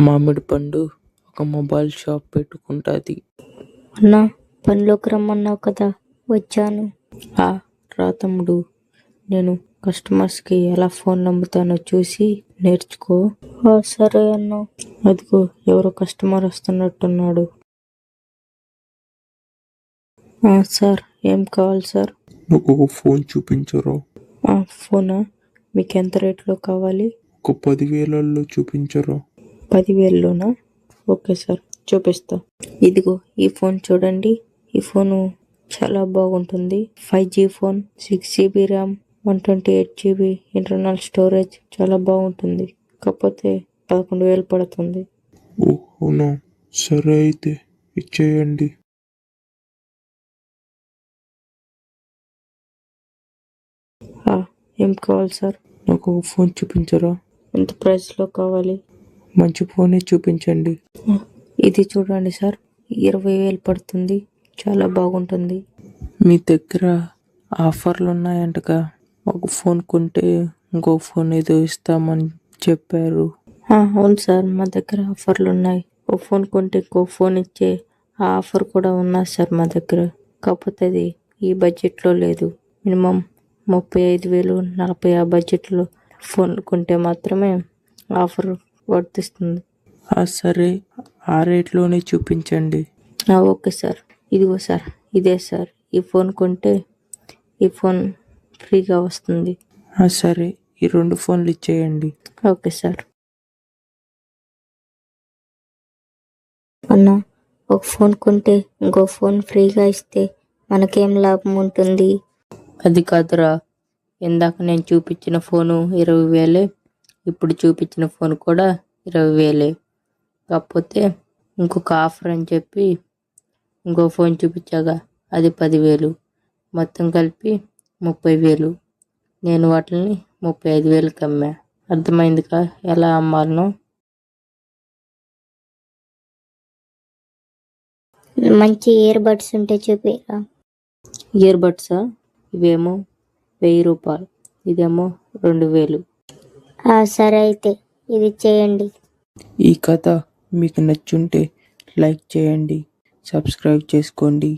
మామిడి పండు ఒక మొబైల్ షాప్ పెట్టుకుంటాది. అన్నా, పనిలోకి రమ్మన్నావు కదా, వచ్చాను. రా తమ్ముడు, నేను కస్టమర్స్కి ఎలా ఫోన్ నమ్ముతానో చూసి నేర్చుకో. సరే అన్నా. అదిగో ఎవరో కస్టమర్ వస్తున్నట్టున్నాడు. సార్, ఏం కావాలి సార్? నాకు ఒక ఫోన్ చూపించరా? ఫోనా? మీకు ఎంత రేట్లో కావాలి? ఒక 10,000లో చూపించరా? 10,000లోనా? ఓకే సార్, చూపిస్తా. ఇదిగో ఈ ఫోన్ చూడండి. ఈ ఫోను చాలా బాగుంటుంది. 5G phone, 6GB RAM, 128GB internal storage, చాలా బాగుంటుంది. కాకపోతే 11,000 పడుతుంది. అవునా, సరే అయితే ఇచ్చేయండి. ఏం కావాలి సార్? నాకు ఒక ఫోన్ చూపించరా? ఎంత ప్రైస్లో కావాలి? మంచి ఫోనే చూపించండి. ఇది చూడండి సార్, 20,000 పడుతుంది. చాలా బాగుంటుంది. మీ దగ్గర ఆఫర్లు ఉన్నాయంటగా. ఒక ఫోన్ కొంటే ఇంకో ఫోన్ ఏదో ఇస్తామని చెప్పారు. అవును సార్, మా దగ్గర ఆఫర్లు ఉన్నాయి. ఒక ఫోన్ కొంటే ఇంకో ఫోన్ ఇచ్చే ఆ ఆఫర్ కూడా ఉన్నది సార్ మా దగ్గర. కాకపోతే అది ఈ బడ్జెట్లో లేదు. మినిమం 35,000, 40 ఆ బడ్జెట్లో ఫోన్ కొంటే మాత్రమే ఆఫర్ వర్తిస్తుంది. సరే, ఆ రేట్లోనే చూపించండి. Okay sir. ఇదిగో సార్, ఇదే సార్. ఈ ఫోన్ కొంటే ఈ ఫోన్ ఫ్రీగా వస్తుంది. సరే, ఈ 2 ఫోన్లు ఇచ్చేయండి. Okay sir. అన్నా, ఒక ఫోన్ కొంటే ఇంకో ఫోన్ ఫ్రీగా ఇస్తే మనకేం లాభం ఉంటుంది? అది కాదురా, ఇందాక నేను చూపించిన ఫోను 20,000, ఇప్పుడు చూపించిన ఫోన్ కూడా 20,000. కాకపోతే ఇంకొక ఆఫర్ అని చెప్పి ఇంకో ఫోన్ చూపించాగా, అది 10,000. మొత్తం కలిపి 30,000. నేను వాటిని 35,000కి అమ్మా. అర్థమైందిగా ఎలా అమ్మాలనో? మంచి ఇయర్ బడ్స్ ఉంటే చూపిరా. ఇయర్ బడ్సా? ఇవేమో 1,000 రూపాయలు, ఇదేమో 2,000. సరే అయితే ఇది చేయండి. ఈ కథ మీకు నచ్చుంటే లైక్ చేయండి, సబ్స్క్రైబ్ చేసుకోండి.